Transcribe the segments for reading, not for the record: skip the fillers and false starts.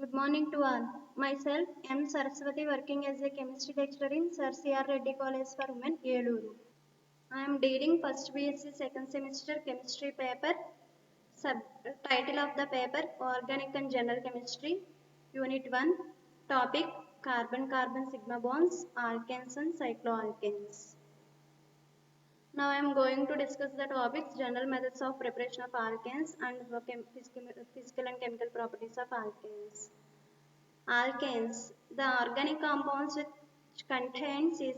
Good morning to all. Myself, M. Saraswati, working as a chemistry lecturer in Sir C.R. Reddy College for Women, Yeluru. I am dealing first BSc second semester chemistry paper. Title of the paper, Organic and General Chemistry. Unit 1, topic, carbon-carbon sigma bonds, alkanes and cycloalkanes. Now I am going to discuss the topics, general methods of preparation of alkanes and physical and chemical properties of alkanes. Alkanes, the organic compounds which contain C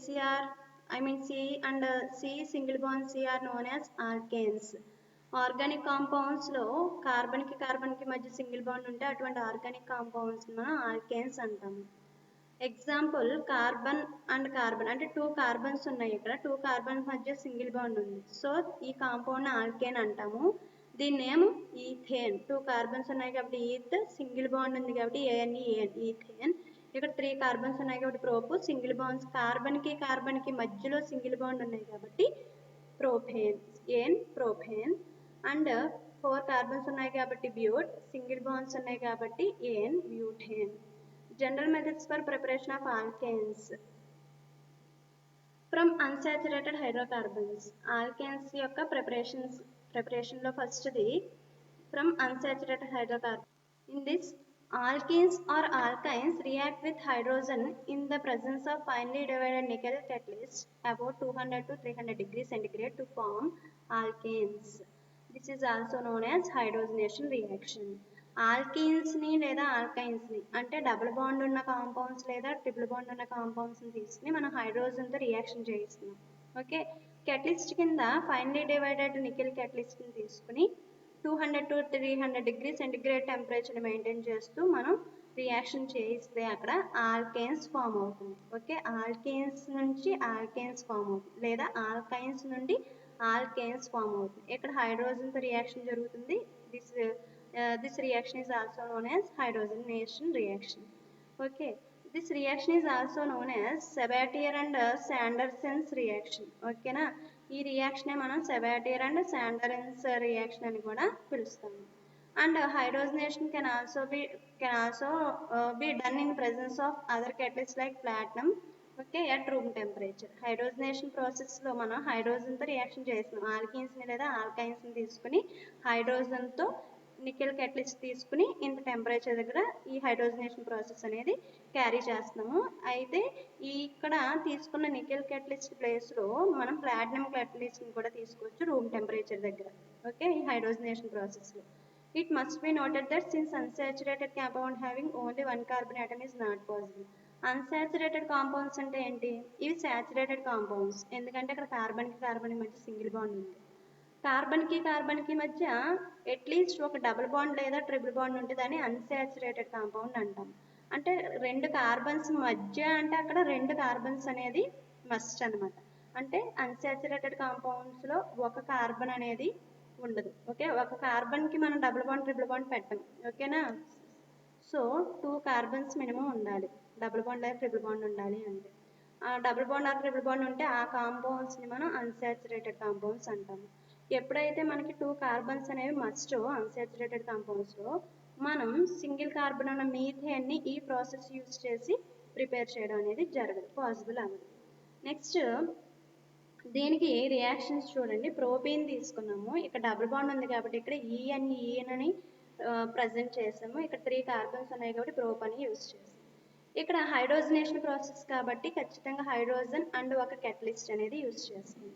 and C single bond C are known as alkanes. Organic కాంపౌండ్స్లో కార్బన్కి మధ్య single bond ఉంటే అటువంటి organic compounds మనం alkanes అంటాము. Example carbon and carbon అంటే 2 carbons ఉన్నాయి. ఇక్కడ 2 కార్బన్స్ మధ్య సింగిల్ బాండ్ ఉంది. సో ఈ కాంపౌండ్ ఆల్కేన్ అంటాము. దీని నేమ్ ఈథేన్. 2 కార్బన్స్ ఉన్నాయి కాబట్టి ఈత్, సింగిల్ బాండ్ ఉంది కాబట్టి ఏఎన్ఈఎన్ ఈథేన్. ఇక్కడ 3 కార్బన్స్ ఉన్నాయి కాబట్టి ప్రోపు, సింగిల్ బాండ్స్ కార్బన్కి మధ్యలో సింగిల్ బాండ్ ఉన్నాయి కాబట్టి propane, ane propane. And 4 carbons ఉన్నాయి కాబట్టి బ్యూట్, సింగిల్ బాండ్స్ ఉన్నాయి కాబట్టి ane butane. General methods for preparation of alkanes. From unsaturated hydrocarbons. Alkanes యొక్క preparation లో first the from unsaturated hydrocarbons. In this, alkenes or alkynes react with hydrogen in the presence of finely divided nickel catalyst about 200 to 300 degrees centigrade to form alkanes. This is also known as hydrogenation reaction. ఆల్కీన్స్ని లేదా ఆల్కైన్స్ని అంటే double bond ఉన్న compounds లేదా triple bond ఉన్న కాంపౌండ్స్ని తీసుకుని మనం హైడ్రోజన్తో reaction చేయిస్తున్నాం. Okay, catalyst కింద finely divided nickel కెటలిస్ట్ని తీసుకుని 200 to 300 degree centigrade temperature maintain చేస్తూ మనం రియాక్షన్ చేయిస్తే అక్కడ ఆల్కేన్స్ ఫామ్ అవుతుంది. ఓకే, ఆల్కేన్స్ నుంచి ఆల్కేన్స్ ఫామ్ అవుతుంది లేదా ఆల్కైన్స్ నుండి ఆల్కేన్స్ ఫామ్ అవుతుంది. ఇక్కడ హైడ్రోజన్తో రియాక్షన్ జరుగుతుంది. This reaction is also known as hydrogenation reaction. Okay, this reaction is also known as Sabatier and Sanderson's reaction. Okay na, ee reaction మనం Sabatier and Sanderson's reaction అని కూడా పిలుస్తాము. And hydrogenation can also be done in presence of other catalysts like platinum. Okay, at room temperature. Hydrogenation ప్రాసెస్లో మనం హైడ్రోజన్తో reaction చేస్తున్నాం. ఆల్కీన్స్ని లేదా ఆల్కైన్స్ని తీసుకుని హైడ్రోజన్తో nickel catalyst తీసుకుని ఇంత టెంపరేచర్ దగ్గర ఈ హైడ్రోజనేషన్ ప్రాసెస్ అనేది క్యారీ చేస్తున్నాము. అయితే ఇక్కడ తీసుకున్న నికెల్ కెటలిస్ట్ ప్లేస్లో మనం ప్లాటినం కెటలిస్ట్ని కూడా తీసుకోవచ్చు రూమ్ టెంపరేచర్ దగ్గర. ఓకే, ఈ హైడ్రోజనేషన్ ప్రాసెస్లో it must be noted that since unsaturated compound having only 1 carbon atom is not possible. Unsaturated compounds అంటే ఏంటి? ఇవి సాచురేటెడ్ కాంపౌండ్స్, ఎందుకంటే అక్కడ కార్బన్కి మధ్య సింగిల్ బాండ్ ఉంది. కార్బన్కి మధ్య అట్లీస్ట్ ఒక డబుల్ బాండ్ లేదా ట్రిపుల్ బాండ్ ఉంటే దాన్ని అన్సాచురేటెడ్ కాంపౌండ్ అంటాం. అంటే 2 కార్బన్స్ మధ్య అంటే అక్కడ 2 కార్బన్స్ అనేది మస్ట్ అనమాట. అంటే అన్సాచురేటెడ్ కాంపౌండ్స్లో ఒక కార్బన్ అనేది ఉండదు. ఓకే, ఒక కార్బన్కి మనం డబుల్ బాండ్ ట్రిపుల్ బాండ్ పెట్టం. ఓకేనా, సో 2 కార్బన్స్ మినిమం ఉండాలి. డబుల్ బాండ్ లేదా ట్రిపుల్ బాండ్ ఉండాలి అంటే ఆ double bond or triple bond ఉంటే ఆ కాంపౌండ్స్ని మనం అన్సాచురేటెడ్ కాంపౌండ్స్ అంటాము. ఎప్పుడైతే మనకి 2 కార్బన్స్ అనేవి మస్ట్ అన్సాచురేటెడ్ కాంపౌండ్స్లో మనం సింగిల్ కార్బన్ ఉన్న మీథేన్ని ఈ ప్రాసెస్ యూజ్ చేసి ప్రిపేర్ చేయడం అనేది జరగదు, పాసిబుల్ అవ్వదు. నెక్స్ట్ దీనికి రియాక్షన్స్ చూడండి. ప్రోపేన్ తీసుకున్నాము, ఇక్కడ డబుల్ బాండ్ ఉంది కాబట్టి ఇక్కడ ఈఎన్ అని ప్రజెంట్ చేసాము. ఇక్కడ 3 కార్బన్స్ ఉన్నాయి కాబట్టి ప్రోపాన్ యూజ్ చేసాము. ఇక్కడ హైడ్రోజనేషన్ ప్రాసెస్ కాబట్టి ఖచ్చితంగా హైడ్రోజన్ అండ్ ఒక కెటలిస్ట్ అనేది యూజ్ చేస్తుంది.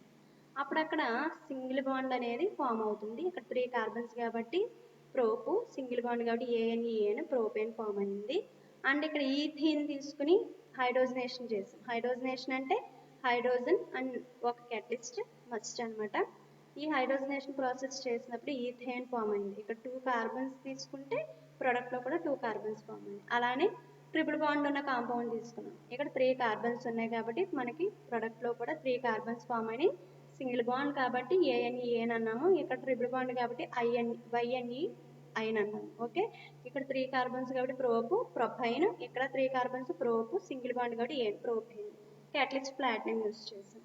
అప్పుడు అక్కడ సింగిల్ బాండ్ అనేది ఫామ్ అవుతుంది. ఇక్కడ 3 కార్బన్స్ కాబట్టి ప్రోపు, సింగిల్ బాండ్ కాబట్టి ఏఎన్ఈఎన్ ప్రోపేన్ ఫామ్ అయింది. అండ్ ఇక్కడ ఈథీన్ తీసుకుని హైడ్రోజనేషన్ చేసాం. హైడ్రోజనేషన్ అంటే హైడ్రోజన్ అండ్ ఒక కెటలిస్ట్ మస్ట్ అనమాట. ఈ హైడ్రోజనేషన్ ప్రాసెస్ చేసినప్పుడు ఈథేన్ ఫామ్ అయింది. ఇక్కడ 2 కార్బన్స్ తీసుకుంటే ప్రొడక్ట్లో కూడా 2 కార్బన్స్ ఫామ్ అయింది. అలానే ట్రిపుల్ బాండ్ ఉన్న కాంపౌండ్ తీసుకున్నాం. ఇక్కడ 3 కార్బన్స్ ఉన్నాయి కాబట్టి మనకి ప్రొడక్ట్లో కూడా 3 కార్బన్స్ ఫామ్ అయినాయి. సింగిల్ బాండ్ కాబట్టి ఏఎన్ఈఎన్ అన్నాము. ఇక్కడ ట్రిపుల్ బాండ్ కాబట్టి వైఎన్ఈ ఐన్ అన్నాము. ఓకే, ఇక్కడ 3 కార్బన్స్ కాబట్టి ప్రోపు ప్రొపైన్, ఇక్కడ 3 కార్బన్స్ ప్రోపు, సింగిల్ బాండ్ కాబట్టి ఏన్ ప్రోపైన్. క్యాటలిస్ట్ ప్లాటినం యూజ్ చేసాం.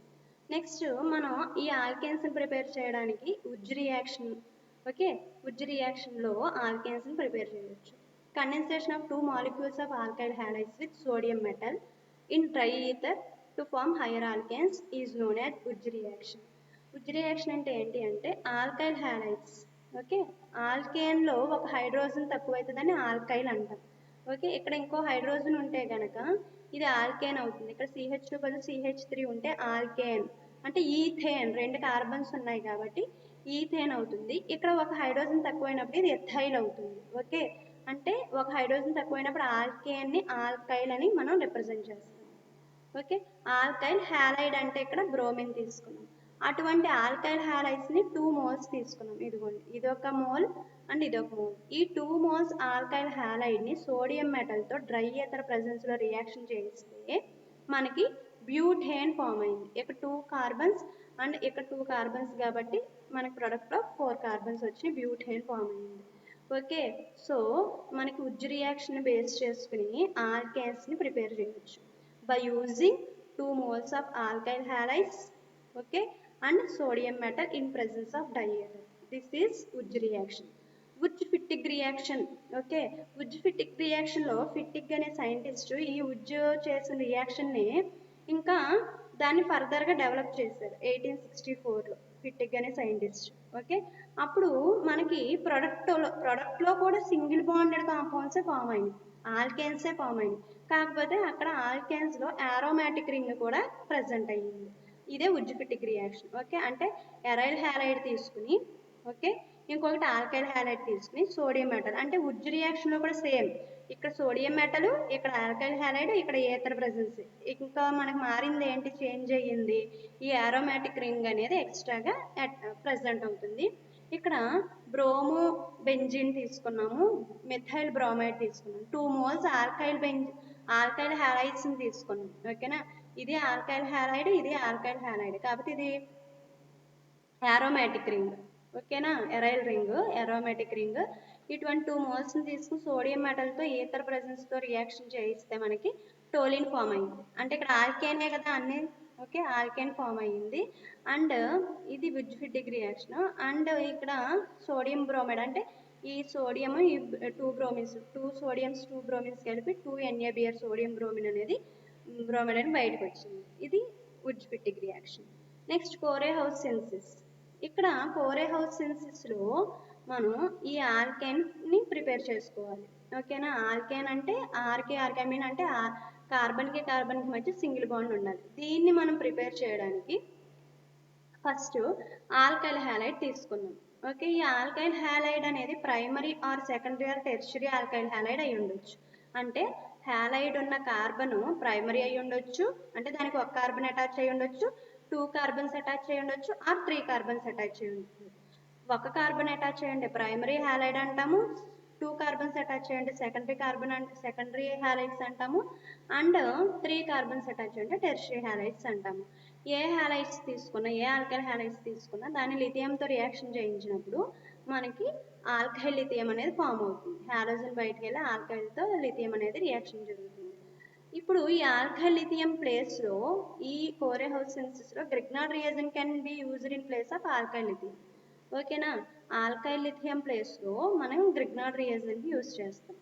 నెక్స్ట్ మనం ఈ ఆల్కేన్స్ని ప్రిపేర్ చేయడానికి uz reaction. Okay, uz రియాక్షన్లో ఆల్కేన్స్ని prepare చేయవచ్చు. condensation of two molecules of alkyl halides with sodium metal in dry ether to form higher alkanes is known as Wurtz reaction. Wurtz reaction అంటే ఏంటి అంటే alkyl halides, okay, ఆల్కేన్లో ఒక hydrogen తక్కువైతుందని alkyl అంటాం. Okay, ఇక్కడ ఇంకో hydrogen ఉంటే కనుక ఇది ఆల్కేన్ అవుతుంది. ఇక్కడ CH2 బదులు CH3 ఉంటే ఆల్కేన్ అంటే ఈథేన్, 2 కార్బన్స్ ఉన్నాయి కాబట్టి ఈథేన్ అవుతుంది. ఇక్కడ ఒక హైడ్రోజన్ తక్కువైనప్పుడు ఇది ఎథైల్ అవుతుంది. ఓకే, అంటే ఒక హైడ్రోజన్ తక్కువైనప్పుడు ఆల్కేన్ని ఆల్కైల్ అని మనం రిప్రజెంట్ చేస్తాం. ఓకే, ఆల్కైల్ హ్యాలైడ్ అంటే ఇక్కడ బ్రోమిన్ తీసుకున్నాం. అటువంటి ఆల్కైల్ హ్యాలైడ్స్ని 2 మోల్స్ తీసుకున్నాం. ఇదిగోండి, ఇదొక మోల్ అండ్ ఇదొక మోల్. ఈ 2 మోల్స్ ఆల్కైల్ హ్యాలైడ్ని సోడియం మెటల్తో డ్రై ఈథర్ ప్రెజెన్స్లో రియాక్షన్ చేయిస్తే మనకి బ్యూటేన్ ఫామ్ అయింది. ఇక్కడ 2 కార్బన్స్ అండ్ ఇక్కడ 2 కార్బన్స్ కాబట్టి మనకి ప్రొడక్ట్లో 4 కార్బన్స్ వచ్చి బ్యూటేన్ ఫామ్ అయింది. ఓకే, సో మనకి ఉజ్జు రియాక్షన్ బేస్ చేసుకుని ఆల్కేన్స్ని ప్రిపేర్ చేయవచ్చు by using 2 moles of alkyl halides, okay, and sodium metal in presence of diether. This is Wurtz reaction. Wurtz-Fittig reaction, okay, Wurtz-Fittig reaction లో ఫిట్టిగ్ అనే scientist ఈ ఉజ్జు చేసిన రియాక్షన్ని ఇంకా దాన్ని ఫర్దర్గా డెవలప్ చేశారు 1864లో ఫిట్టిగ్ అనే సైంటిస్ట్. ఓకే, అప్పుడు మనకి ప్రొడక్ట్లో కూడా సింగిల్ బాండెడ్ కాంపౌండ్సే ఫామ్ అయినాయి, ఆల్కేన్సే ఫామ్ అయినాయి. కాకపోతే అక్కడ ఆల్కేన్స్లో ఆరోమాటిక్ రింగ్ కూడా ప్రజెంట్ అయ్యింది. ఇదే ఉజ్జు-ఫిట్టిగ్ రియాక్షన్. ఓకే, అంటే ఎరైల్ హ్యాలైడ్ తీసుకుని, ఓకే, ఇంకొకటి ఆల్కైల్ హ్యాలైడ్ తీసుకుని సోడియం మెటల్, అంటే ఉజ్జు రియాక్షన్లో కూడా సేమ్, ఇక్కడ సోడియం మెటల్, ఇక్కడ ఆల్కైల్ హ్యాలైడ్, ఇక్కడ ఏథర్ ప్రెజెన్స్. ఇంకా మనకు మారింది ఏంటి, చేంజ్ అయ్యింది, ఈ ఆరోమాటిక్ రింగ్ అనేది ఎక్స్ట్రాగా ప్రెజెంట్ అవుతుంది. ఇక్కడ బ్రోమో బెంజిన్ తీసుకున్నాము, మెథైల్ బ్రోమైడ్ తీసుకున్నాము, 2 moles ఆల్కైల్ హ్యాలైడ్స్ని తీసుకున్నాం. ఓకేనా, ఇది ఆల్కైల్ హ్యాలైడ్, ఇది ఆల్కైల్ హ్యాలైడ్, కాబట్టి ఇది ఆరోమాటిక్ రింగ్. ఓకేనా, ఎరైల్ రింగ్, ఆరోమాటిక్ రింగ్. ఇటువంటి 2 moles తీసుకుని సోడియం మెటల్తో ఈథర్ ప్రెజెన్స్తో రియాక్షన్ చేయిస్తే మనకి టోలిన్ ఫామ్ అయింది. అంటే ఇక్కడ ఆల్కేనే కదా అన్ని, ఓకే, ఆల్కేన్ ఫామ్ అయ్యింది. అండ్ ఇది ఉజ్జు-ఫిట్టిగ్ రియాక్షన్. అండ్ ఇక్కడ సోడియం బ్రోమైడ్, అంటే ఈ సోడియం, ఈ 2 బ్రోమిన్స్, 2 సోడియమ్స్ 2 బ్రోమిన్స్ కలిపి 2 NaBr సోడియం బ్రోమిన్ అనేది బ్రోమైడ్ అని బయటకు వచ్చింది. ఇది ఉజ్జు-ఫిట్టిగ్ రియాక్షన్. నెక్స్ట్ కోరే-హౌస్ సిన్సిస్. ఇక్కడ కోరే-హౌస్ సిన్సిస్లో మనం ఈ ఆల్కేన్ని ప్రిపేర్ చేసుకోవాలి. ఓకేనా, ఆల్కేన్ అంటే ఆర్కేమీన్ అంటే కార్బన్కి కార్బన్కి మధ్య సింగిల్ బాండ్ ఉండాలి. దీన్ని మనం ప్రిపేర్ చేయడానికి ఫస్ట్ ఆల్కైల్ హ్యాలైడ్ తీసుకున్నాం. ఓకే, ఈ ఆల్కైల్ హ్యాలైడ్ అనేది primary or secondary or tertiary alkyl halide అయి ఉండొచ్చు. అంటే హ్యాలైడ్ ఉన్న కార్బన్ ప్రైమరీ అయి ఉండొచ్చు, అంటే దానికి 1 కార్బన్ అటాచ్ అయి ఉండొచ్చు, 2 కార్బన్స్ అటాచ్ అయి ఉండొచ్చు, ఆర్ 3 కార్బన్స్ అటాచ్ అయి ఉండొచ్చు. 1 కార్బన్ అటాచ్ చేయండి ప్రైమరీ హ్యాలైడ్ అంటాము, 2 కార్బన్స్ అటాచ్ చేయండి సెకండరీ హ్యాలైడ్స్ అంటాము, అండ్ 3 కార్బన్స్ అటాచ్ చేయండి టెర్షియరీ హ్యాలైడ్స్ అంటాము. ఏ హ్యాలైడ్స్ తీసుకున్నా, ఏ ఆల్కైల్ హ్యాలైడ్స్ తీసుకున్నా దాన్ని లిథియంతో రియాక్షన్ చేయించినప్పుడు మనకి ఆల్కైల్ లిథియం అనేది ఫామ్ అవుతుంది. హాలోజన్ బయటకు వెళ్ళి ఆల్కైల్తో లిథియం అనేది రియాక్షన్ జరుగుతుంది. ఇప్పుడు ఈ ఆల్కైల్ లిథియం ప్లేస్లో ఈ కోరే-హౌస్ సిన్సిస్లో Grignard reagent can be used in place of alkyl lithium. ఓకేనా, ఆల్కైల్ లిథియం ప్లేస్లో మనం గ్రిగ్నార్డ్ రియేజెంట్ యూజ్ చేస్తాం.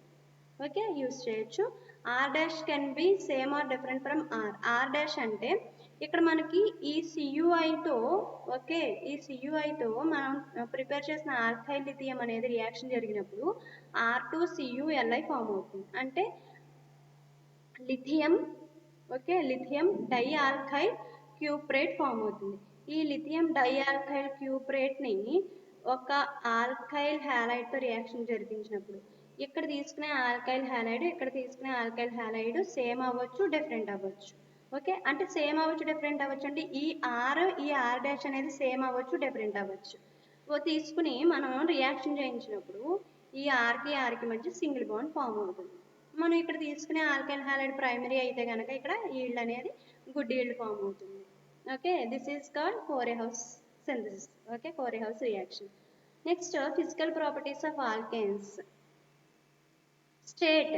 ఓకే, యూజ్ చేయొచ్చు. R' can be same or different from R అంటే ఇక్కడ మనకి ఈ CuIతో, ఓకే, ఈ CuIతో మనం ప్రిపేర్ చేసిన ఆల్కైల్ లిథియం అనేది రియాక్షన్ జరిగినప్పుడు R2CuLi ఫామ్ అవుతుంది. అంటే లిథియం, ఓకే, లిథియం డైఆల్కైల్ క్యూప్రేట్ ఫామ్ అవుతుంది. ఈ లిథియం డైఆల్కైల్ క్యూప్రేట్ని ఒక ఆల్కైల్ హ్యాలైడ్తో రియాక్షన్ జరిపించినప్పుడు ఇక్కడ తీసుకునే ఆల్కైల్ హ్యాలైడ్, ఇక్కడ తీసుకునే ఆల్కైల్ హ్యాలైడ్ సేమ్ అవ్వచ్చు, డిఫరెంట్ అవ్వచ్చు. ఓకే, అంటే సేమ్ అవ్వచ్చు, డిఫరెంట్ అవ్వచ్చు, అంటే ఈ R' అనేది సేమ్ అవ్వచ్చు, డిఫరెంట్ అవ్వచ్చు. తీసుకుని మనం రియాక్షన్ చేయించినప్పుడు ఈ ఆర్కి మధ్య సింగిల్ బాండ్ ఫామ్ అవుతుంది. మనం ఇక్కడ తీసుకునే ఆల్కైల్ హ్యాలైడ్ ప్రైమరీ అయితే కనుక ఇక్కడ ఈల్డ్ అనేది గుడ్ ఈల్డ్ ఫామ్ అవుతుంది. Okay, this is called Corey House synthesis. Okay, Corey House reaction. Next physical properties of alkanes. State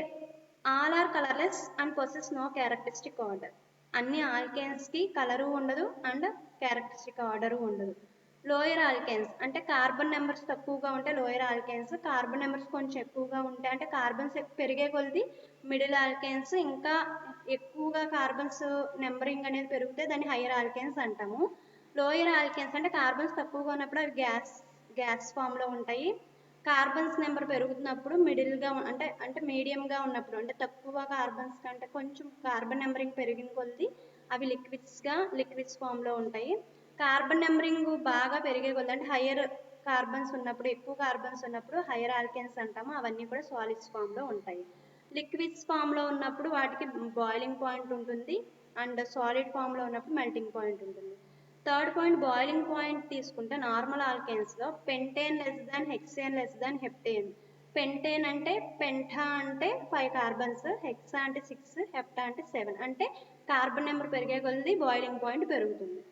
all are colourless and possess no characteristic odour. అన్ని ఆల్కేన్స్కి కలరు ఉండదు and characteristic odour ఉండదు. Lower alkanes అంటే carbon numbers తక్కువగా ఉంటే lower alkanes, carbon numbers కొంచెం ఎక్కువగా ఉంటాయి అంటే కార్బన్స్ పెరిగే కొలది మిడిల్ ఆల్కేన్స్, ఇంకా ఎక్కువగా కార్బన్స్ నెంబరింగ్ అనేది పెరిగితే దాన్ని హైయర్ ఆల్కేన్స్ అంటాము. లోయర్ ఆల్కేన్స్ అంటే కార్బన్స్ తక్కువగా ఉన్నప్పుడు అవి గ్యాస్ ఫామ్లో ఉంటాయి. కార్బన్స్ నెంబర్ పెరుగుతున్నప్పుడు మిడిల్గా అంటే మీడియంగా ఉన్నప్పుడు అంటే తక్కువ కార్బన్స్ కంటే కొంచెం కార్బన్ నెంబరింగ్ పెరిగిన కొలది అవి లిక్విడ్స్ ఫామ్లో ఉంటాయి. కార్బన్ నెంబరింగ్ బాగా పెరిగే కొలది అంటే హయ్యర్ కార్బన్స్ ఉన్నప్పుడు, ఎక్కువ కార్బన్స్ ఉన్నప్పుడు హయ్యర్ ఆల్కేన్స్ అంటాము. అవన్నీ కూడా సాలిడ్స్ ఫామ్లో ఉంటాయి. లిక్విడ్స్ ఫామ్లో ఉన్నప్పుడు వాటికి బాయిలింగ్ పాయింట్ ఉంటుంది అండ్ సాలిడ్ ఫామ్లో ఉన్నప్పుడు మెల్టింగ్ పాయింట్ ఉంటుంది. థర్డ్ పాయింట్ బాయిలింగ్ పాయింట్ తీసుకుంటే నార్మల్ ఆల్కేన్స్లో pentane less than hexane less than heptane. Pentane అంటే పెంటా అంటే 5 కార్బన్స్, హెక్సా అంటే 6, హెప్టా అంటే 7. అంటే కార్బన్ నెంబర్ పెరిగే కొలది బాయిలింగ్ పాయింట్ పెరుగుతుంది.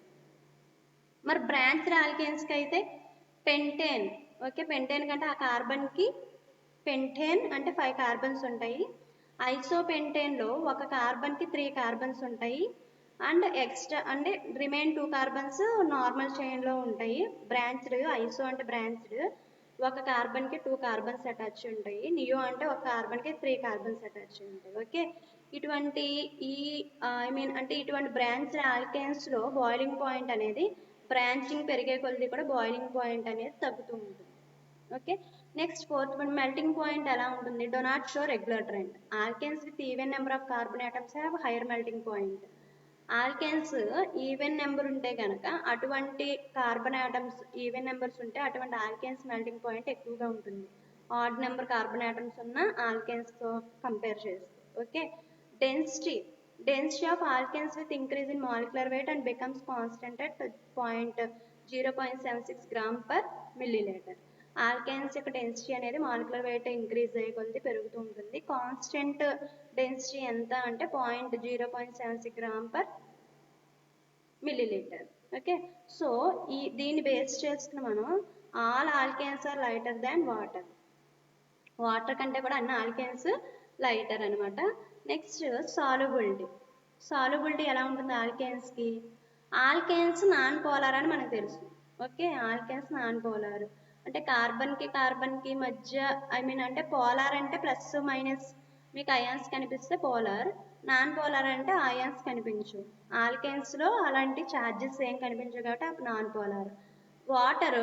మరి బ్రాంచ్డ్ ఆల్కేన్స్కి అయితే పెంటేన్, ఓకే, పెంటేన్ కంటే ఆ కార్బన్కి పెంటేన్ అంటే 5 కార్బన్స్ ఉంటాయి. ఐసోపెంటేన్లో ఒక కార్బన్కి 3 కార్బన్స్ ఉంటాయి అండ్ ఎక్స్ట్రా అంటే రిమైన్ 2 కార్బన్స్ నార్మల్ చైన్లో ఉంటాయి. బ్రాంచ్డ్, ఐసో అంటే బ్రాంచ్డ్, ఒక కార్బన్కి 2 కార్బన్స్ అటాచ్ ఉంటాయి. నియో అంటే ఒక కార్బన్కి 3 కార్బన్స్ అటాచ్ ఉంటాయి. ఓకే, ఇటువంటి ఇటువంటి బ్రాంచ్డ్ ఆల్కేన్స్లో బాయిలింగ్ పాయింట్ అనేది బ్రాంచింగ్ పెరిగే కొలది కూడా బాయిలింగ్ పాయింట్ అనేది తగ్గుతూ ఉంటుంది. Okay, next fourth one melting point ఎలా ఉంటుంది? Do not show regular trend. Alkanes with even number of carbon atoms have hire melting point. Alkanes even number ఉంటే కనుక అటువంటి కార్బన్ ఆటమ్స్ ఈవెన్ నెంబర్స్ ఉంటే అటువంటి ఆల్కేన్స్ మెల్టింగ్ పాయింట్ ఎక్కువగా ఉంటుంది odd number carbon atoms ఉన్న ఆల్కేన్స్తో కంపేర్ చేస్తే. Okay, density of alkanes with increase in molecular weight and becomes constant at 0.76 gram per millilitre. Alkanes యొక్క డెన్సిటీ అనేది మాలిక్యులర్ వెయిట్ ఇంక్రీజ్ అయ్యే కొలది పెరుగుతూ ఉంటుంది. కాన్స్టెంట్ డెన్సిటీ ఎంత అంటే 0.76 gram per millilitre. Okay, so దీన్ని బేస్ చేసుకుని మనం all alkanes are lighter than water. Water కంటే కూడా అన్ని ఆల్కేన్స్ లైటర్ అనమాట. నెక్స్ట్ సాల్యుబిలిటీ ఎలా ఉంటుంది ఆల్కేన్స్కి? ఆల్కేన్స్ నాన్ పోలార్ అని మనకు తెలుసు. ఓకే, ఆల్కేన్స్ నాన్ పోలార్ అంటే కార్బన్కి మధ్య అంటే పోలార్ అంటే ప్లస్ మైనస్ మీకు అయాన్స్ కనిపిస్తే పోలార్, నాన్ పోలార్ అంటే అయాన్స్ కనిపించు. ఆల్కేన్స్లో అలాంటి ఛార్జెస్ ఏం కనిపించవు కాబట్టి అప్పుడు నాన్ పోలార్. వాటర్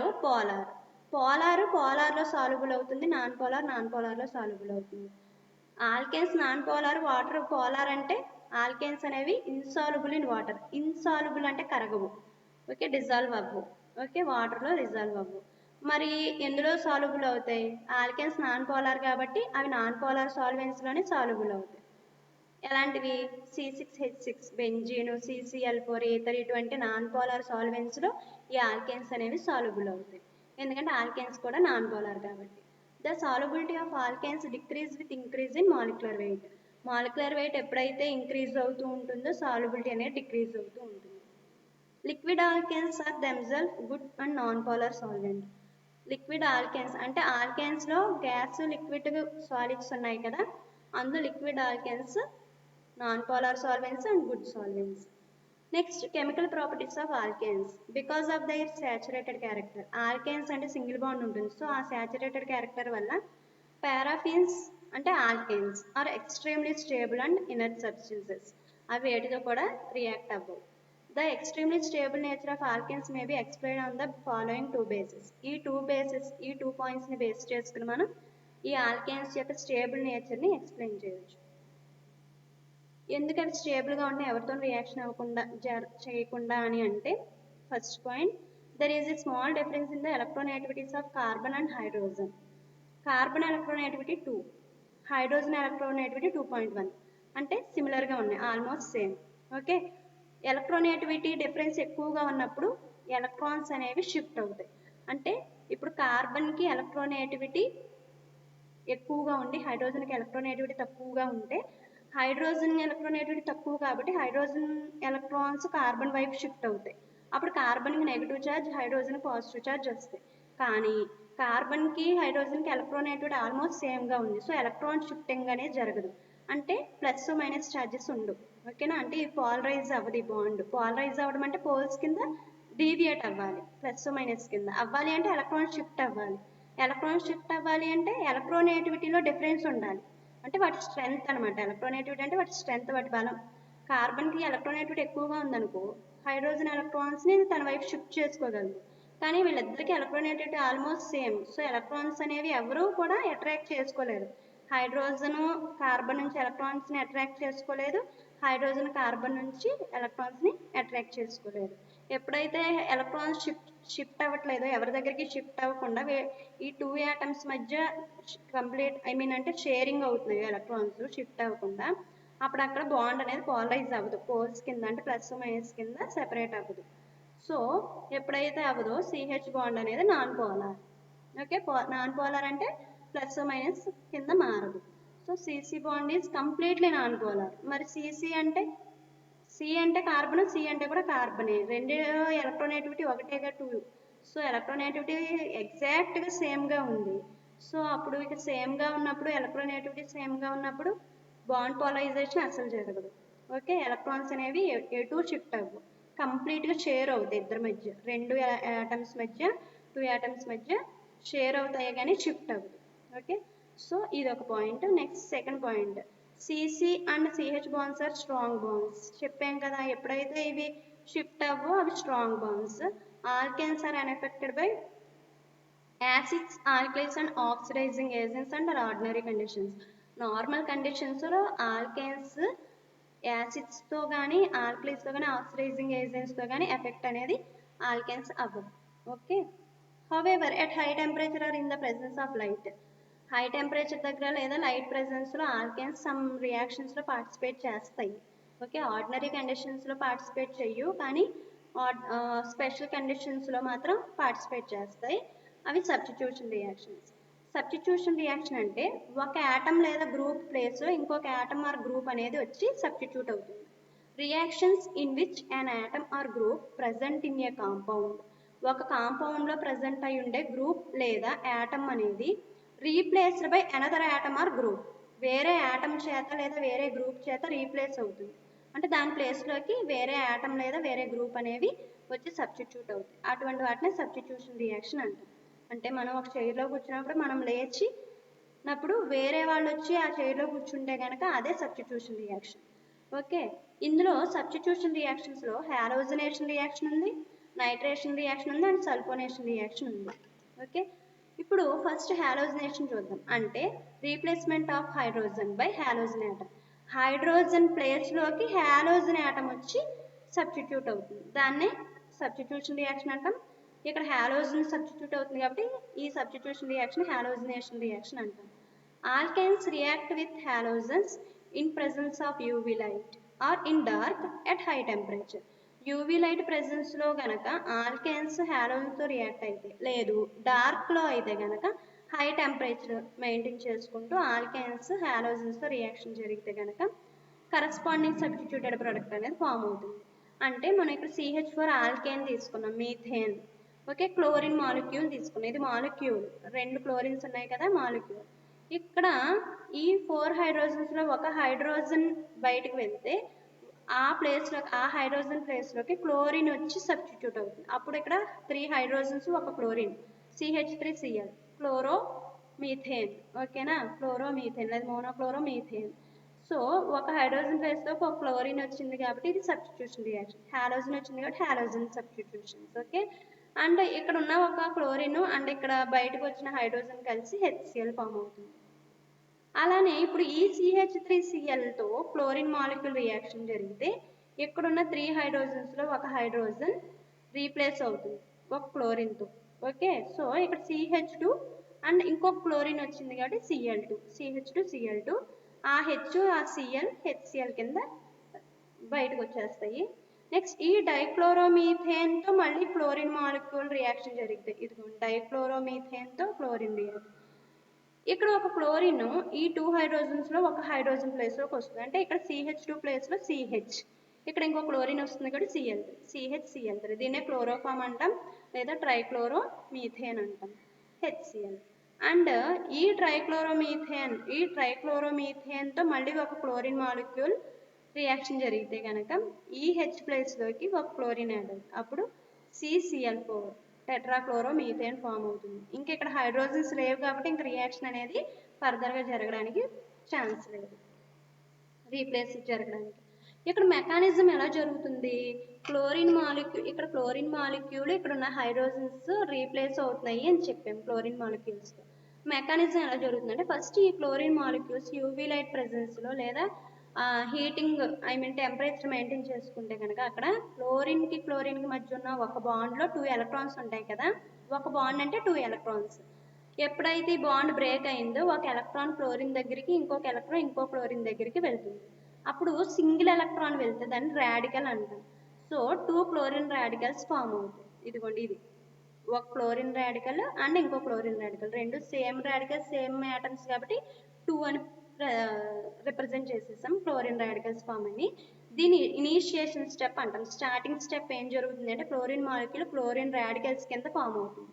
పోలార్లో సాల్యుబుల్ అవుతుంది, నాన్ పోలార్లో సాల్యుబుల్ అవుతుంది. Alkanes non polar, water polar అంటే ఆల్కేన్స్ అనేవి ఇన్సాల్యుబుల్ ఇన్ వాటర్. ఇన్సాల్యుబుల్ అంటే కరగవు, ఓకే, డిజాల్వ్ అవ్వవు. ఓకే, వాటర్లో డిజాల్వ్ అవ్వవు. మరి ఎందులో సాల్యుబుల్ అవుతాయి? ఆల్కేన్స్ నాన్ పోలార్ కాబట్టి అవి నాన్ పోలార్ సాల్వెంట్స్లోనే సాల్యుబుల్ అవుతాయి. ఎలాంటివి? C6H6 బెంజీను, CCl4 ఈథర్ ఇటువంటి నాన్ పోలార్ సాల్వెంట్స్లో ఈ ఆల్కేన్స్ అనేవి సాల్యుబుల్ అవుతాయి, ఎందుకంటే ఆల్కేన్స్ కూడా నాన్ పోలార్ కాబట్టి. The solubility of alkanes decrease with increase in molecular weight. Molecular weight ఎప్పుడైతే ఇంక్రీజ్ అవుతూ ఉంటుందో సాల్యుబిలిటీ అనేది డిక్రీజ్ అవుతూ ఉంటుంది. Liquid alkanes are themselves good and non polar solvent. Liquid alkanes అంటే ఆల్కేన్స్లో గ్యాస్, లిక్విడ్, సాలిడ్స్ ఉన్నాయి కదా, అందులో liquid alkanes non polar solvents and good solvents. Next chemical properties of alkanes. Because of their saturated character. Alkanes అంటే single bond ఉంటుంది, so ఆ saturated character వల్ల paraffins అంటే alkanes are extremely stable and inert substances. అవి వేటితో కూడా react అవ్వవు. The extremely stable nature of alkenes may be explained on the following 2 bases. ఈ 2 పాయింట్స్ని బేస్ చేసుకుని మనం ఈ ఆల్కేన్స్ యొక్క స్టేబుల్ నేచర్ని ఎక్స్ప్లెయిన్ చేయొచ్చు. ఎందుకు అవి స్టేబుల్గా ఉంటే ఎవరితో రియాక్షన్ చేయకుండా అని అంటే, first point, there is a small difference in the electronegativities of carbon and hydrogen. Carbon electronegativity 2, hydrogen electronegativity 2.1 అంటే సిమిలర్గా ఉన్నాయి, almost same. Okay, electronegativity difference ఎక్కువగా ఉన్నప్పుడు ఎలక్ట్రాన్స్ అనేవి షిఫ్ట్ అవుతాయి. అంటే ఇప్పుడు కార్బన్కి ఎలక్ట్రోనెగటివిటీ ఎక్కువగా ఉండి హైడ్రోజన్కి ఎలక్ట్రోనెగటివిటీ తక్కువగా ఉంటే, హైడ్రోజన్ ఎలక్ట్రోనెగటివిటీ తక్కువ కాబట్టి హైడ్రోజన్ ఎలక్ట్రాన్స్ కార్బన్ వైపు షిఫ్ట్ అవుతాయి. అప్పుడు కార్బన్కి నెగిటివ్ ఛార్జ్, హైడ్రోజన్కి పాజిటివ్ ఛార్జ్ వస్తాయి. కానీ కార్బన్కి హైడ్రోజన్కి ఎలక్ట్రోనెగటివిటీ ఆల్మోస్ట్ సేమ్గా ఉంది, సో ఎలక్ట్రాన్ షిఫ్టింగ్ అనేది జరగదు. అంటే ప్లస్ మైనస్ ఛార్జెస్ ఉండవు. ఓకేనా, అంటే ఇది పాలరైజ్ అవ్వదు. ఈ బాండ్ పాలరైజ్ అవ్వడం అంటే పోల్స్ కింద డీవియేట్ అవ్వాలి, ప్లస్ మైనస్ కింద అవ్వాలి అంటే ఎలక్ట్రాన్ షిఫ్ట్ అవ్వాలి. ఎలక్ట్రాన్ షిఫ్ట్ అవ్వాలి అంటే ఎలక్ట్రోనెగటివిటీలో డిఫరెన్స్ ఉండాలి, అంటే వాటి స్ట్రెంగ్త్ అనమాట. ఎలక్ట్రోనెగటివిటీ అంటే వాటి స్ట్రెంగ్త్, వాటి బలం. కార్బన్కి ఎలక్ట్రోనెగటివిటీ ఎక్కువగా ఉందనుకో హైడ్రోజన్ ఎలక్ట్రాన్స్ని తన వైపు షిఫ్ట్ చేసుకోగలదు. కానీ వీళ్ళిద్దరికీ electronegativity almost same. So electrons అనేవి ఎవరూ కూడా అట్రాక్ట్ చేసుకోలేరు. హైడ్రోజన్ కార్బన్ నుంచి ఎలక్ట్రాన్స్ని అట్రాక్ట్ చేసుకోలేదు, హైడ్రోజన్ కార్బన్ నుంచి ఎలక్ట్రాన్స్ని అట్రాక్ట్ చేసుకోలేదు. ఎప్పుడైతే ఎలక్ట్రాన్స్ షిఫ్ట్ అవ్వట్లేదో, ఎవరి దగ్గరికి షిఫ్ట్ అవ్వకుండా ఈ 2 ఆటమ్స్ మధ్య అంటే షేరింగ్ అవుతుంది ఎలక్ట్రాన్స్ షిఫ్ట్ అవ్వకుండా, అప్పుడు అక్కడ బాండ్ అనేది పోలరైజ్ అవ్వదు, పోల్స్ కింద అంటే ప్లస్ మైనస్ కింద సెపరేట్ అవ్వదు. సో ఎప్పుడైతే అవ్వదో సిహెచ్ బాండ్ అనేది non polar. Okay, non polar అంటే ప్లస్ మైనస్ కింద మారదు. So CC bond is completely non polar. మరి సిసి అంటే సి అంటే కార్బన్, సి అంటే కూడా కార్బనే, రెండు ఎలక్ట్రోనెగటివిటీ ఒకటేగా 2. సో ఎలక్ట్రోనెగటివిటీ ఎగ్జాక్ట్గా సేమ్గా ఉంది. సో అప్పుడు ఇక సేమ్గా ఉన్నప్పుడు ఎలక్ట్రోనెగటివిటీ సేమ్గా ఉన్నప్పుడు బాండ్ పోలరైజేషన్ అసలు జరగదు. ఓకే, ఎలక్ట్రాన్స్ అనేవి ఎటు షిఫ్ట్ అవ్వవు, కంప్లీట్గా షేర్ అవుతాయి ఇద్దరి మధ్య, 2 ఆటమ్స్ మధ్య 2 ఆటమ్స్ మధ్య షేర్ అవుతాయి కానీ షిఫ్ట్ అవ్వదు. ఓకే, సో ఇది ఒక point. Next second point, CC and CH bonds are strong bonds. చెప్పాం కదా, ఎప్పుడైతే ఇవి షిఫ్ట్ అవ్వో అవి strong bonds. Alkanes are unaffected by acids, alkalis and oxidising agents under ordinary conditions. Normal కండిషన్స్లో ఆల్కేన్స్ యాసిడ్స్తో కానీ ఆల్కలైస్తో కానీ ఆక్సిడైజింగ్ ఏజెంట్స్తో కానీ ఎఫెక్ట్ అనేది ఆల్కేన్స్ అవ్వదు. Okay, however at high temperature or in the presence of light. High temperature దగ్గర లేదా లైట్ ప్రెసెన్స్లో ఆల్కేన్స్ సమ్ రియాక్షన్స్లో పార్టిసిపేట్ చేస్తాయి. ఓకే, ఆర్డినరీ కండిషన్స్లో పార్టిసిపేట్ చెయ్యు, కానీ స్పెషల్ కండిషన్స్లో మాత్రం పార్టిసిపేట్ చేస్తాయి. అవి సబ్స్టిట్యూషన్ రియాక్షన్స్. సబ్స్టిట్యూషన్ రియాక్షన్ అంటే ఒక యాటమ్ లేదా గ్రూప్ ప్లేస్లో ఇంకొక యాటమ్ ఆర్ గ్రూప్ అనేది వచ్చి సబ్స్టిట్యూట్ అవుతుంది. Reactions in which an atom are group present in a compound. ఒక కాంపౌండ్లో ప్రజెంట్ అయి ఉండే గ్రూప్ లేదా యాటమ్ అనేది replaced by another atom are group. వేరే యాటమ్ చేత లేదా వేరే గ్రూప్ చేత రీప్లేస్ అవుతుంది, అంటే దాని ప్లేస్లోకి వేరే యాటమ్ లేదా వేరే గ్రూప్ అనేవి వచ్చి సబ్స్టిట్యూట్ అవుతాయి. అటువంటి వాటిని సబ్స్టిట్యూషన్ రియాక్షన్ అంటాం. అంటే మనం ఒక చైర్లో కూర్చున్నప్పుడు మనం లేచినప్పుడు వేరే వాళ్ళు వచ్చి ఆ చైర్లో కూర్చుంటే కనుక అదే సబ్స్టిట్యూషన్ రియాక్షన్. ఓకే, ఇందులో సబ్స్టిట్యూషన్ రియాక్షన్స్లో హాలోజనేషన్ రియాక్షన్ ఉంది, నైట్రేషన్ రియాక్షన్ ఉంది అండ్ సల్ఫోనేషన్ రియాక్షన్ ఉంది. ఓకే, ఇప్పుడు ఫస్ట్ హాలోజనేషన్ చూద్దాం. అంటే replacement of hydrogen by halogen atom. Hydrogen ప్లేస్లోకి హాలోజన్ యాటమ్ వచ్చి సబ్స్టిట్యూట్ అవుతుంది, దాన్నే సబ్స్టిట్యూషన్ రియాక్షన్ అంటాం. ఇక్కడ హాలోజన్ సబ్స్టిట్యూట్ అవుతుంది కాబట్టి ఈ సబ్స్టిట్యూషన్ రియాక్షన్ హాలోజనేషన్ రియాక్షన్ అంటాం. Alkanes react with halogens in presence of UV light or in dark at high temperature. UV light ప్రెసెన్స్లో కనుక ఆల్కేన్స్ హాలోజన్తో రియాక్ట్ అయితే, లేదు డార్క్లో అయితే కనుక హై టెంపరేచర్ మెయింటైన్ చేసుకుంటూ ఆల్కేన్స్ హాలోజన్స్తో రియాక్షన్ జరిగితే కనుక కరస్పాండింగ్ సబ్స్టిట్యూటెడ్ ప్రొడక్ట్ అనేది ఫామ్ అవుతుంది. అంటే మనం ఇక్కడ CH4 ఆల్కేన్ తీసుకున్నాం, మీథేన్. ఓకే, క్లోరిన్ మాలిక్యూల్ తీసుకున్నాం, ఇది మాలిక్యూల్, 2 క్లోరిన్స్ ఉన్నాయి కదా మాలిక్యూల్. ఇక్కడ ఈ 4 హైడ్రోజన్స్లో ఒక హైడ్రోజన్ బయటకు వెళ్తే ఆ ప్లేస్లోకి, ఆ హైడ్రోజన్ ప్లేస్లోకి క్లోరిన్ వచ్చి సబ్స్టిట్యూట్ అవుతుంది. అప్పుడు ఇక్కడ 3 హైడ్రోజన్స్ ఒక క్లోరిన్, CH3Cl, క్లోరో మీథేన్. ఓకేనా, క్లోరో మీథేన్ లేదా మోనోక్లోరో మీథేన్. సో ఒక హైడ్రోజన్ ప్లేస్లో ఒక క్లోరిన్ వచ్చింది కాబట్టి ఇది సబ్స్టిట్యూషన్ రియాక్షన్. హాలోజన్ వచ్చింది కాబట్టి హాలోజన్ సబ్స్టిట్యూషన్స్. ఓకే, అండ్ ఇక్కడ ఉన్న ఒక క్లోరిన్ అండ్ ఇక్కడ బయటకు వచ్చిన హైడ్రోజన్ కలిసి HCl ఫామ్ అవుతుంది. అలానే ఇప్పుడు ఈ CH3Clతో క్లోరిన్ మాలిక్యూల్ రియాక్షన్ జరిగితే ఇక్కడున్న 3 హైడ్రోజన్స్లో ఒక హైడ్రోజన్ రీప్లేస్ అవుతుంది ఒక క్లోరిన్తో. ఓకే, సో ఇక్కడ CH2 అండ్ ఇంకొక క్లోరిన్ వచ్చింది కాబట్టి Cl2, CH2Cl2, ఆ H ఆ Cl HCl కింద బయటకు వచ్చేస్తాయి. నెక్స్ట్ ఈ డైక్లోరోమీథేన్తో మళ్ళీ క్లోరిన్ మాలిక్యూల్ రియాక్షన్ జరిగితే, ఇదిగోండి డైక్లోరోమీథేన్తో క్లోరిన్ రియాక్షన్. ఇక్కడ ఒక క్లోరిన్ ఈ 2 హైడ్రోజన్స్లో ఒక హైడ్రోజన్ ప్లేస్లోకి వస్తుంది, అంటే ఇక్కడ CH2 ప్లేస్లో CH, ఇక్కడ ఇంకో క్లోరిన్ వస్తుంది కాబట్టి Cl3, CHCl3. దీన్నే క్లోరోఫామ్ అంటాం లేదా ట్రైక్లోరో మీథేన్ అంటాం, HCl. అండ్ ఈ ట్రైక్లోరోమీథేన్తో మళ్ళీ ఒక క్లోరిన్ మాలిక్యూల్ రియాక్షన్ జరిగితే కనుక ఈ H ప్లేస్లోకి ఒక క్లోరిన్ యాడ్ అవుతుంది, అప్పుడు CCl4 టెట్రాక్లోరోమీథేన్ ఫామ్ అవుతుంది. ఇంకా ఇక్కడ హైడ్రోజన్స్ లేవు కాబట్టి ఇంకా రియాక్షన్ అనేది ఫర్దర్గా జరగడానికి ఛాన్స్ లేదు, రీప్లేస్ జరగడానికి. ఇక్కడ మెకానిజం ఎలా జరుగుతుంది, క్లోరిన్ మాలిక్యూల్, ఇక్కడ క్లోరిన్ మాలిక్యూల్ ఇక్కడ ఉన్న హైడ్రోజన్స్ రీప్లేస్ అవుతున్నాయి అని చెప్పాము క్లోరిన్ మాలిక్యూల్స్తో. మెకానిజం ఎలా జరుగుతుంది అంటే ఫస్ట్ ఈ క్లోరిన్ మాలిక్యూల్స్ యూవీ లైట్ ప్రెజెన్స్లో లేదా హీటింగ్ టెంపరేచర్ మెయింటైన్ చేసుకుంటే కనుక అక్కడ క్లోరిన్కి మధ్య ఉన్న ఒక బాండ్లో 2 ఎలక్ట్రాన్స్ ఉంటాయి కదా, ఒక బాండ్ అంటే 2 ఎలక్ట్రాన్స్. ఎప్పుడైతే ఈ బాండ్ బ్రేక్ అయిందో ఒక ఎలక్ట్రాన్ క్లోరిన్ దగ్గరికి, ఇంకొక ఎలక్ట్రాన్ ఇంకో క్లోరిన్ దగ్గరికి వెళ్తుంది. అప్పుడు సింగిల్ ఎలక్ట్రాన్ వెళ్తే దాన్ని రాడికల్ అంటాం. సో 2 క్లోరిన్ రాడికల్స్ ఫామ్ అవుతాయి. ఇదిగోండి ఇది ఒక క్లోరిన్ రాడికల్ అండ్ ఇంకో క్లోరిన్ రాడికల్, రెండు సేమ్ రాడికల్స్ సేమ్ ఆటమ్స్ కాబట్టి 2 అని రిప్రజెంట్ చేసేసాం క్లోరిన్ రాడికల్స్ ఫామ్ అని. దీని ఇనిషియేషన్ స్టెప్ అంటాం. స్టార్టింగ్ స్టెప్ ఏం జరుగుతుంది అంటే క్లోరిన్ మాలిక్యూల్ క్లోరిన్ రాడికల్స్ కింద ఫామ్ అవుతుంది.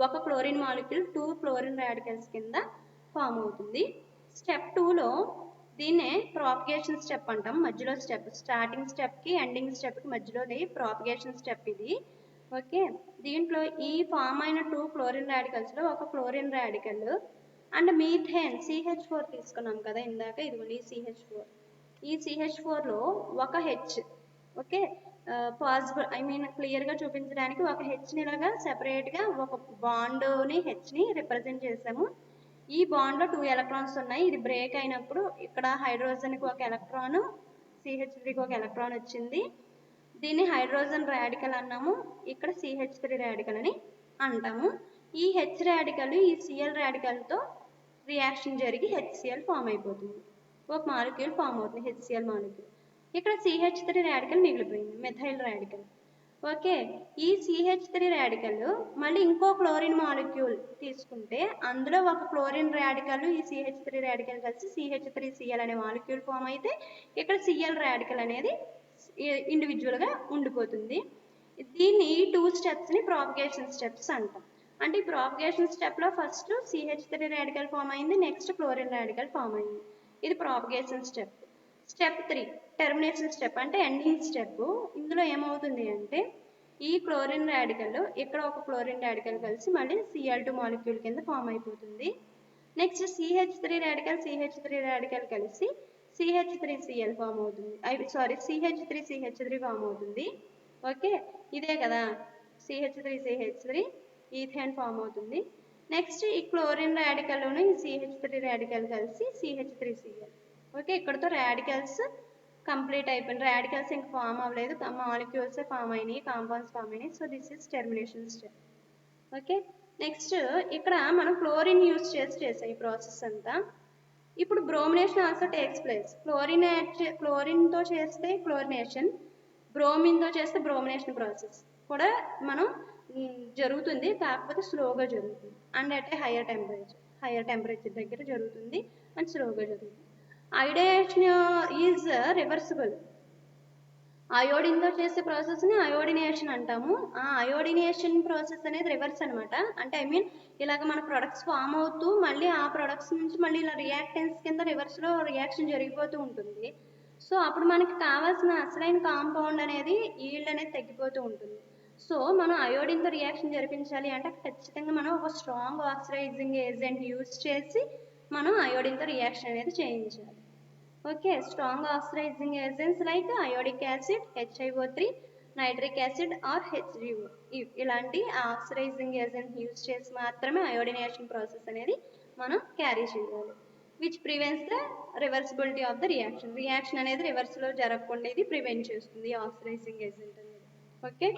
ఒక క్లోరిన్ మాలిక్యూల్ 2 క్లోరిన్ రాడికల్స్ కింద ఫామ్ అవుతుంది. స్టెప్ 2లో దీన్నే ప్రాపగేషన్ స్టెప్ అంటాం. మధ్యలో స్టెప్, స్టార్టింగ్ స్టెప్కి ఎండింగ్ స్టెప్కి మధ్యలోది ప్రాపగేషన్ స్టెప్ ఇది. ఓకే, దీంట్లో ఈ ఫామ్ అయిన 2 క్లోరిన్ రాడికల్స్లో ఒక chlorine radical and methane CH4 తీసుకున్నాం కదా ఇందాక, ఇదిగోండి CH4. ఈ CH4లో ఒక H, ఓకే, పాసిబుల్ క్లియర్గా చూపించడానికి ఒక హెచ్ని ఇలాగా సెపరేట్గా ఒక బాండ్ని హెచ్ని రిప్రజెంట్ చేసాము. ఈ బాండ్లో 2 ఎలక్ట్రాన్స్ ఉన్నాయి. ఇది బ్రేక్ అయినప్పుడు ఇక్కడ హైడ్రోజన్కి ఒక ఎలక్ట్రాన్, CH3కి ఒక ఎలక్ట్రాన్ వచ్చింది. దీన్ని హైడ్రోజన్ రాడికల్ అన్నాము, ఇక్కడ CH3 రాడికల్ అని అంటాము. ఈ H రాడికల్ ఈ Cl రాడికల్తో రియాక్షన్ జరిగి HCl ఫామ్ అయిపోతుంది. ఒక మాలిక్యూల్ ఫామ్ అవుతుంది, HCl మాలిక్యూల్. ఇక్కడ CH3 రాడికల్ మిగిలిపోయింది, మెథైల్ రాడికల్. ఓకే, ఈ CH3 రాడికల్ మళ్ళీ ఇంకో క్లోరిన్ మాలిక్యూల్ తీసుకుంటే అందులో ఒక క్లోరిన్ రాడికల్ ఈ CH3 రాడికల్ కలిసి CH3Cl అనే మాలిక్యూల్ ఫామ్ అయితే ఇక్కడ Cl రాడికల్ అనేది ఇండివిజువల్గా ఉండిపోతుంది. దీన్ని ఈ 2 స్టెప్స్ని ప్రాపగేషన్ స్టెప్స్ అంటాం. అంటే ఈ ప్రాపగేషన్ స్టెప్లో ఫస్ట్ CH3 రాడికల్ ఫామ్ అయింది, నెక్స్ట్ క్లోరిన్ రాడికల్ ఫామ్ అయింది. ఇది propagation step. Step 3 termination step అంటే ఎండింగ్ స్టెప్. ఇందులో ఏమవుతుంది అంటే ఈ క్లోరిన్ రాడికల్ ఇక్కడ ఒక క్లోరిన్ రాడికల్ కలిసి మళ్ళీ Cl2 మాలిక్యూల్ కింద ఫామ్ అయిపోతుంది. నెక్స్ట్ CH3 రాడికల్ కలిసి CH3Cl ఫామ్ అవుతుంది, CH3CH3 ఫామ్ అవుతుంది. ఓకే, ఇదే కదా CH3CH3 ఈథేన్ ఫామ్ అవుతుంది. నెక్స్ట్ ఈ క్లోరిన్ రాడికల్లోనే ఈ CH3 రాడికల్ కలిసి CH3Cl. ఓకే, ఇక్కడతో రాడికల్స్ కంప్లీట్ అయిపోయింది. రాడికల్స్ ఇంక ఫామ్ అవ్వలేదు, మాలిక్యూల్స్ ఫామ్ అయినాయి, కాంపౌండ్స్ ఫామ్ అయినాయి. So this is termination step. Okay, next ఇక్కడ మనం క్లోరిన్ యూజ్ చేసాం ఈ ప్రాసెస్ అంతా. ఇప్పుడు బ్రోమినేషన్ ఆల్సో టేక్స్ ప్లేస్. క్లోరిన్తో చేస్తే క్లోరినేషన్, బ్రోమిన్తో చేస్తే బ్రోమినేషన్ ప్రాసెస్ కూడా మనం జరుగుతుంది, కాకపోతే స్లోగా జరుగుతుంది and at a higher temperature దగ్గర జరుగుతుంది అండ్ స్లోగా జరుగుతుంది. అయోడైజేషన్ ఈజ్ రివర్సిబుల్. అయోడిన్తో చేసే ప్రాసెస్ని అయోడినేషన్ అంటాము. ఆ అయోడినేషన్ ప్రాసెస్ అనేది రివర్స్ అనమాట. అంటే ఇలాగ మన ప్రొడక్ట్స్ ఫామ్ అవుతూ మళ్ళీ ఆ ప్రొడక్ట్స్ నుంచి మళ్ళీ ఇలా రియాక్టెన్స్ కింద రివర్స్లో రియాక్షన్ జరిగిపోతూ ఉంటుంది. సో అప్పుడు మనకి కావాల్సిన అసలైన కాంపౌండ్ అనేది ఈల్డ్ అనేది తగ్గిపోతూ ఉంటుంది. సో మనం అయోడిన్తో రియాక్షన్ జరిపించాలి అంటే ఖచ్చితంగా మనం ఒక స్ట్రాంగ్ ఆక్సిడైజింగ్ ఏజెంట్ యూజ్ చేసి మనం అయోడిన్తో రియాక్షన్ అనేది చేయించాలి. Okay, strong oxidising agents like iodic acid, HiO3, nitric acid or HDO, ఇలాంటి ఆక్సిడైజింగ్ ఏజెంట్ యూజ్ చేసి మాత్రమే అయోడినేషన్ ప్రాసెస్ అనేది మనం క్యారీ చేయాలి. Which prevents the reversibility of the reaction. Reaction అనేది రివర్స్లో జరగకుండా ఇది ప్రివెంట్ చేస్తుంది ఆక్సిడైజింగ్ ఏజెంట్ అనేది. Okay,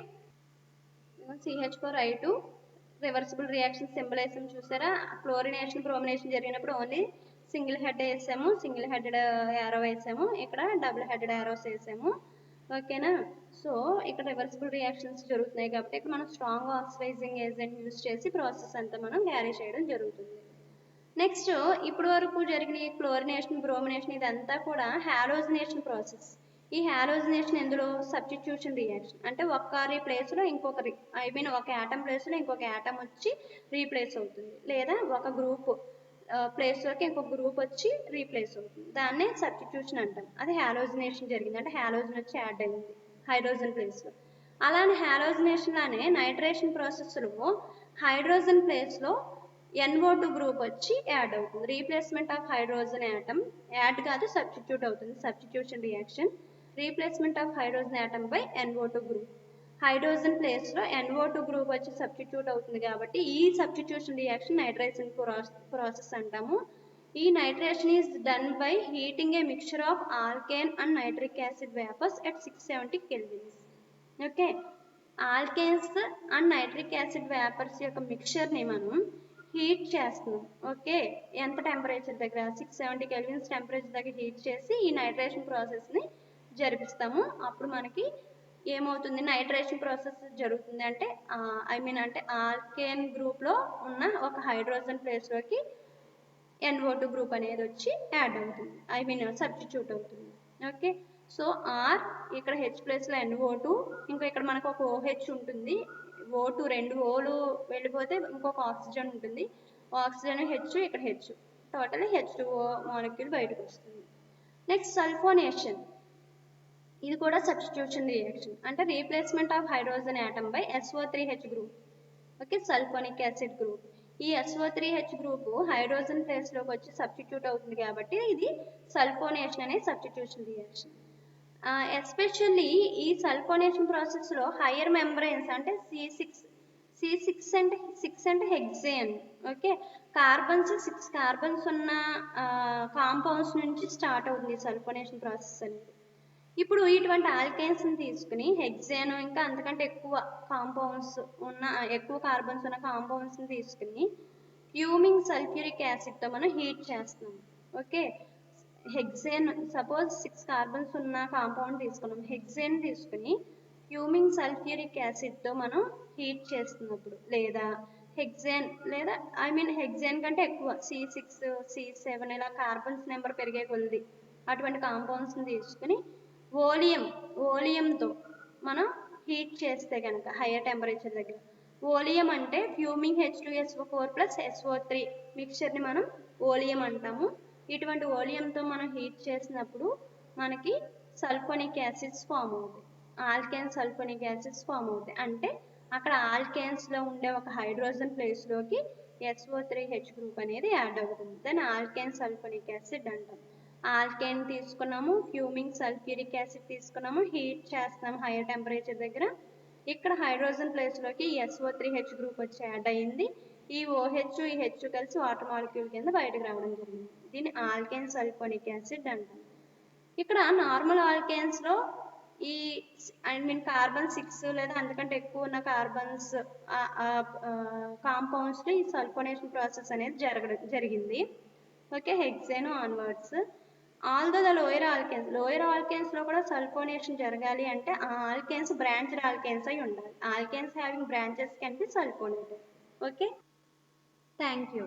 CH4I2 reversible reaction symbolisation చూసారా. క్లోరినేషన్ బ్రోమినేషన్ జరిగినప్పుడు ఓన్లీ సింగిల్ హెడ్ వేసాము, సింగిల్ హెడెడ్ యారో వేసాము, ఇక్కడ డబుల్ హెడెడ్ యారోస్ వేసాము. ఓకేనా, సో ఇక్కడ రివర్సిబుల్ రియాక్షన్స్ జరుగుతున్నాయి కాబట్టి ఇక్కడ మనం స్ట్రాంగ్ ఆక్సిడైజింగ్ ఏజెంట్ యూజ్ చేసి ప్రాసెస్ అంతా మనం క్యారీ చేయడం జరుగుతుంది. నెక్స్ట్ ఇప్పుడు వరకు జరిగిన ఈ క్లోరినేషన్ బ్రోమినేషన్ ఇదంతా కూడా హాలోజినేషన్ ప్రాసెస్. ఈ హాలోజినేషన్ ఎందులో సబ్స్టిట్యూషన్ రియాక్షన్, అంటే ఒక్కరి ప్లేస్లో ఇంకొకరి ఒక యాటమ్ ప్లేస్లో ఇంకొక యాటమ్ వచ్చి రీప్లేస్ అవుతుంది, లేదా ఒక గ్రూప్ ప్లేస్లోకి ఇంకొక గ్రూప్ వచ్చి రీప్లేస్ అవుతుంది. దాన్నే సబ్స్టిట్యూషన్ అంటాం. అది హాలోజినేషన్ జరిగింది అంటే హాలోజన్ వచ్చి యాడ్ అయింది హైడ్రోజన్ ప్లేస్లో. అలానే హాలోజినేషన్ లానే నైట్రేషన్ ప్రాసెస్లో హైడ్రోజన్ ప్లేస్లో NO2 గ్రూప్ వచ్చి యాడ్ అవుతుంది. Replacement of hydrogen atom, add కాదు సబ్స్టిట్యూట్ అవుతుంది, substitution reaction. Replacement of hydrogen atom by NO2 group. Hydrogen ప్లేస్లో NO2 గ్రూప్ వచ్చి సబ్స్టిట్యూట్ అవుతుంది కాబట్టి ఈ సబ్స్టిట్యూషన్ రియాక్షన్ నైట్రేషన్ ప్రాసెస్ అంటాము. ఈ nitration is done by heating A mixture of alkane and nitric acid vapours at 670 kelvins. Okay, alkanes and nitric acid vapours యొక్క మిక్చర్ని మనం heat చేస్తున్నాం. ఓకే, ఎంత టెంపరేచర్ దగ్గర? 670 కెల్విన్స్ టెంపరేచర్ దగ్గర హీట్ చేసి ఈ నైట్రేషన్ ప్రాసెస్ని జరిపిస్తాము. అప్పుడు మనకి ఏమవుతుంది? నైట్రేషన్ ప్రాసెస్ జరుగుతుంది అంటే అంటే ఆల్కేన్ గ్రూప్లో ఉన్న ఒక హైడ్రోజన్ ప్లేస్లోకి NO2 గ్రూప్ అనేది వచ్చి యాడ్ అవుతుంది, సబ్స్టిట్యూట్ అవుతుంది. ఓకే, సో ఆర్ ఇక్కడ H ప్లేస్లో NO2, ఇంకా ఇక్కడ మనకు ఒక OH ఉంటుంది, O2 రెండు ఓలు వెళ్ళిపోతే ఇంకొక ఆక్సిజన్ ఉంటుంది, ఆక్సిజన్ H, ఇక్కడ H, టోటల్ H2O మాలిక్యూల్ బయటకు వస్తుంది. నెక్స్ట్ సల్ఫోనేషన్, ఇది కూడా సబ్స్టిట్యూషన్ రియాక్షన్, అంటే replacement of hydrogen atom by SO3H group. Okay, sulphonic acid group. ఈ SO3H గ్రూప్ హైడ్రోజన్ ప్లేస్లోకి వచ్చి సబ్స్టిట్యూట్ అవుతుంది కాబట్టి ఇది సల్ఫోనేషన్ అనే సబ్స్టిట్యూషన్ రియాక్షన్. ఎస్పెషల్లీ ఈ సల్ఫోనేషన్ ప్రాసెస్లో హయ్యర్ మెంబ్రెయిన్స్ అంటే C6 అంటే హెక్సేన్. ఓకే, కార్బన్స్ 6 కార్బన్స్ ఉన్న కాంపౌండ్స్ నుంచి స్టార్ట్ అవుతుంది సల్ఫోనేషన్ ప్రాసెస్ అనేది. ఇప్పుడు ఇటువంటి ఆల్కేన్స్ని తీసుకుని హెక్సేన్ ఇంకా అంతకంటే ఎక్కువ కాంపౌండ్స్ ఉన్న, ఎక్కువ కార్బన్స్ ఉన్న కాంపౌండ్స్ని తీసుకుని ఫ్యూమింగ్ సల్ఫ్యూరిక్ యాసిడ్తో మనం హీట్ చేస్తున్నాం. ఓకే, హెక్సేన్ సపోజ్ 6 కార్బన్స్ ఉన్న కాంపౌండ్ తీసుకున్నాం, హెక్సేన్ తీసుకుని ఫ్యూమింగ్ సల్ఫ్యూరిక్ యాసిడ్తో మనం హీట్ చేస్తున్నప్పుడు, లేదా హెక్సేన్ లేదా హెక్సేన్ కంటే ఎక్కువ C6, C7 ఇలా కార్బన్స్ నెంబర్ పెరిగే కొద్ది అటువంటి కాంపౌండ్స్ని తీసుకుని ఓలియంతో మనం హీట్ చేస్తే కనుక హైయర్ టెంపరేచర్ దగ్గర, ఓలియం అంటే ఫ్యూమింగ్ H2SO4 + SO3 మిక్చర్ని మనం ఓలియం అంటాము. ఇటువంటి ఓలియంతో మనం హీట్ చేసినప్పుడు మనకి సల్ఫోనిక్ యాసిడ్స్ ఫామ్ అవుతాయి, ఆల్కేన్ సల్ఫోనిక్ యాసిడ్స్ ఫామ్ అవుతాయి. అంటే అక్కడ ఆల్కేన్స్లో ఉండే ఒక హైడ్రోజన్ ప్లేస్లోకి SO3H గ్రూప్ అనేది యాడ్ అవుతుంది, దాన్ని ఆల్కేన్ సల్ఫోనిక్ యాసిడ్ అంటాం. ఆల్కేన్ తీసుకున్నాము, ఫ్యూమింగ్ సల్ఫ్యూరిక్ యాసిడ్ తీసుకున్నాము, హీట్ చేస్తాము హైయర్ టెంపరేచర్ దగ్గర. ఇక్కడ హైడ్రోజన్ ప్లేస్లోకి SO3H గ్రూప్ వచ్చి యాడ్ అయ్యింది, ఈ OH ఈ H కలిసి వాటర్ మాలిక్యూల్ కింద బయటకు రావడం జరిగింది, దీన్ని ఆల్కేన్ సల్ఫోనిక్ యాసిడ్ అంటాం. ఇక్కడ నార్మల్ ఆల్కేన్స్లో ఈ కార్బన్ 6 లేదా అంతకంటే ఎక్కువ ఉన్న కార్బన్స్ కాంపౌండ్స్లో ఈ సల్ఫోనేషన్ ప్రాసెస్ అనేది జరిగింది. Okay, hexane onwards. Although the lower ఆల్కేన్స్లో కూడా సల్ఫోనేషన్ జరగాలి అంటే ఆ ఆల్కేన్స్ బ్రాంచ్డ్ ఆల్కేన్స్ అయి ఉండాలి. Alkanes having branches can be sulphonated. Okay, thank you.